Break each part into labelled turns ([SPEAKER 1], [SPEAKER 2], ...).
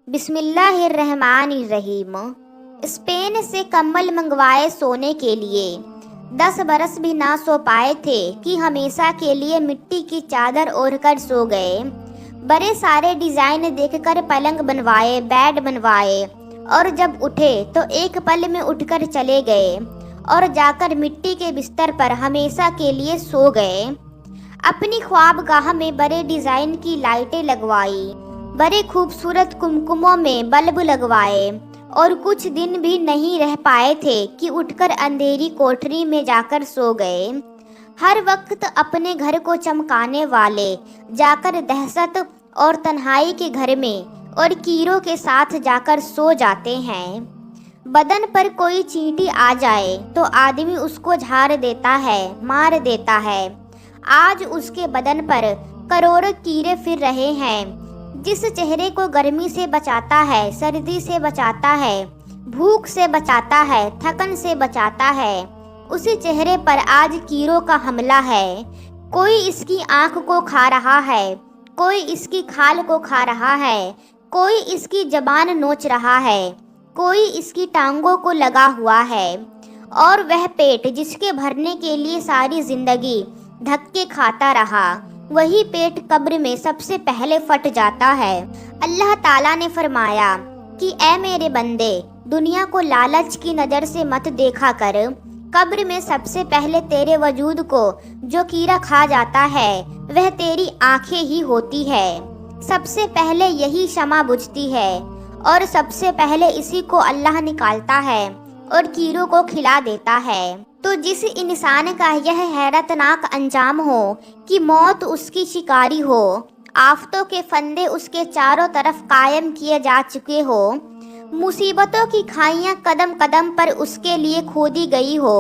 [SPEAKER 1] بسم اللہ الرحمن الرحیم۔ اسپین سے کمبل منگوائے سونے کے لیے، 10 برس بھی نہ سو پائے تھے کہ ہمیشہ کے لیے مٹی کی چادر اوڑھ کر سو گئے۔ بڑے سارے ڈیزائن دیکھ کر پلنگ بنوائے، بیڈ بنوائے، اور جب اٹھے تو ایک پل میں اٹھ کر چلے گئے اور جا کر مٹی کے بستر پر ہمیشہ کے لیے سو گئے۔ اپنی خوابگاہ میں بڑے ڈیزائن کی لائٹیں لگوائی، بڑے خوبصورت کمکموں میں بلب لگوائے، اور کچھ دن بھی نہیں رہ پائے تھے کہ اٹھ کر اندھیری کوٹری میں جا کر سو گئے۔ ہر وقت اپنے گھر کو چمکانے والے جا کر دہشت اور تنہائی کے گھر میں اور کیڑوں کے ساتھ جا کر سو جاتے ہیں۔ بدن پر کوئی چینٹی آ جائے تو آدمی اس کو جھاڑ دیتا ہے، مار دیتا ہے۔ آج اس کے بدن پر کروڑوں کیڑے پھر رہے ہیں۔ جس چہرے کو گرمی سے بچاتا ہے، سردی سے بچاتا ہے، بھوک سے بچاتا ہے، تھکن سے بچاتا ہے، اسی چہرے پر آج کیڑوں کا حملہ ہے۔ کوئی اس کی آنکھ کو کھا رہا ہے، کوئی اس کی کھال کو کھا رہا ہے، کوئی اس کی زبان نوچ رہا ہے، کوئی اس کی ٹانگوں کو لگا ہوا ہے، اور وہ پیٹ جس کے بھرنے کے لیے ساری زندگی دھکے کھاتا رہا، وہی پیٹ قبر میں سب سے پہلے پھٹ جاتا ہے۔ اللہ تعالیٰ نے فرمایا کہ اے میرے بندے، دنیا کو لالچ کی نظر سے مت دیکھا کر۔ قبر میں سب سے پہلے تیرے وجود کو جو کیڑا کھا جاتا ہے وہ تیری آنکھیں ہی ہوتی ہے۔ سب سے پہلے یہی شمع بجھتی ہے، اور سب سے پہلے اسی کو اللہ نکالتا ہے اور کیڑوں کو کھلا دیتا ہے۔ تو جس انسان کا یہ حیرت ناک انجام ہو کہ موت اس کی شکاری ہو، آفتوں کے فندے اس کے چاروں طرف قائم کیے جا چکے ہو، مصیبتوں کی کھائیاں قدم قدم پر اس کے لیے کھودی گئی ہو،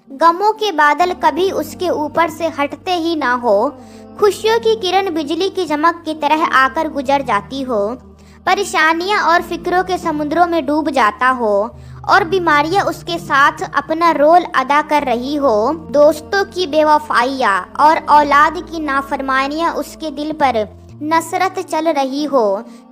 [SPEAKER 1] غموں کے بادل کبھی اس کے اوپر سے ہٹتے ہی نہ ہو، خوشیوں کی کرن بجلی کی چمک کی طرح آ کر گزر جاتی ہو، پریشانیاں اور فکروں کے سمندروں میں ڈوب جاتا ہو، اور بیماریاں اس کے ساتھ اپنا رول ادا کر رہی ہو، دوستوں کی بے وفائیاں اور اولاد کی نافرمانیاں اس کے دل پر نصرت چل رہی ہو،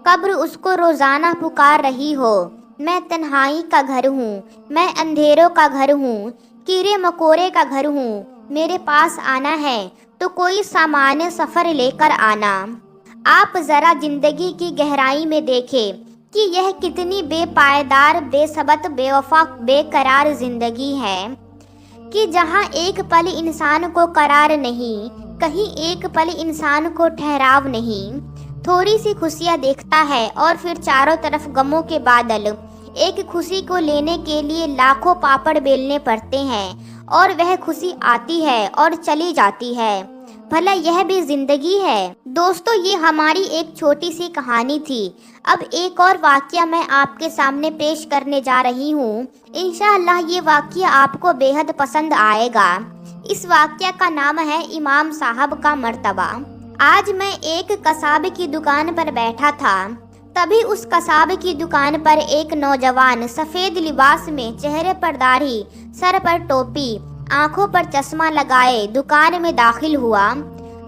[SPEAKER 1] قبر اس کو روزانہ پکار رہی ہو، میں تنہائی کا گھر ہوں، میں اندھیروں کا گھر ہوں، کیڑے مکوڑے کا گھر ہوں، میرے پاس آنا ہے تو کوئی سامان سفر لے کر آنا۔ آپ ذرا زندگی کی گہرائی میں دیکھیں کہ یہ کتنی بے پائیدار، بے ثبات، بے وفا، بے قرار زندگی ہے، کہ جہاں ایک پل انسان کو قرار نہیں، کہیں ایک پل انسان کو ٹھہراو نہیں۔ تھوڑی سی خوشیاں دیکھتا ہے اور پھر چاروں طرف غموں کے بادل۔ ایک خوشی کو لینے کے لیے لاکھوں پاپڑ بیلنے پڑتے ہیں، اور وہ خوشی آتی ہے اور چلی جاتی ہے۔ بھلا یہ بھی زندگی ہے؟ دوستو، یہ ہماری ایک چھوٹی سی کہانی تھی۔ اب ایک اور واقعہ میں آپ کے سامنے پیش کرنے جا رہی ہوں۔ انشاءاللہ یہ واقعہ آپ کو بے حد پسند آئے گا۔ اس واقعہ کا نام ہے امام صاحب کا مرتبہ۔ آج میں ایک قصاب کی دکان پر بیٹھا تھا، تبھی اس قصاب کی دکان پر ایک نوجوان سفید لباس میں، چہرے پر داڑھی، سر پر ٹوپی، آنکھوں پر چشمہ لگائے دکان میں داخل ہوا۔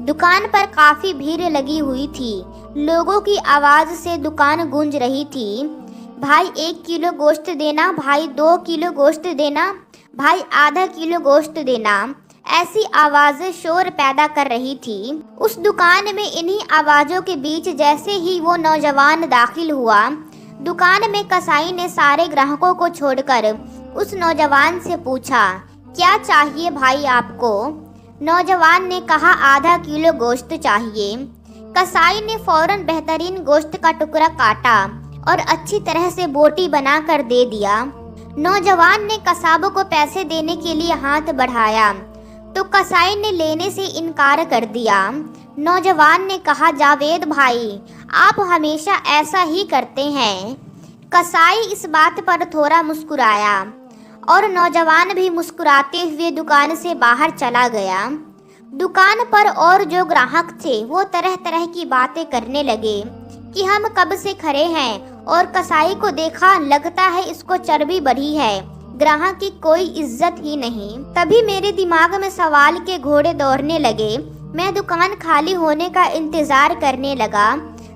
[SPEAKER 1] دکان پر کافی بھیڑ لگی ہوئی تھی، لوگوں کی آواز سے دکان گونج رہی تھی۔ بھائی 1 کلو گوشت دینا، بھائی 2 کلو گوشت دینا، بھائی آدھا کلو گوشت دینا، ایسی آوازیں شور پیدا کر رہی تھی۔ اس دکان میں انہی آوازوں کے بیچ جیسے ہی وہ نوجوان داخل ہوا، دکان میں کسائی نے سارے گراہکوں کو چھوڑ کر اس نوجوان سے پوچھا، کیا چاہیے بھائی آپ کو؟ نوجوان نے کہا آدھا کلو گوشت چاہیے۔ کسائی نے فوراً بہترین گوشت کا ٹکڑا کاٹا اور اچھی طرح سے بوٹی بنا کر دے دیا۔ نوجوان نے قصاب کو پیسے دینے کے لیے ہاتھ بڑھایا تو کسائی نے لینے سے انکار کر دیا۔ نوجوان نے کہا جاوید بھائی، آپ ہمیشہ ایسا ہی کرتے ہیں۔ کسائی اس بات پر تھوڑا مسکرایا، اور نوجوان بھی مسکراتے ہوئے دکان سے باہر چلا گیا۔ دکان پر اور جو گراہک تھے وہ طرح طرح کی باتیں کرنے لگے کہ ہم کب سے کھڑے ہیں اور کسائی کو دیکھا، لگتا ہے اس کو چربی بڑھی ہے، گراہک کی کوئی عزت ہی نہیں۔ تبھی میرے دماغ میں سوال کے گھوڑے دوڑنے لگے۔ میں دکان خالی ہونے کا انتظار کرنے لگا۔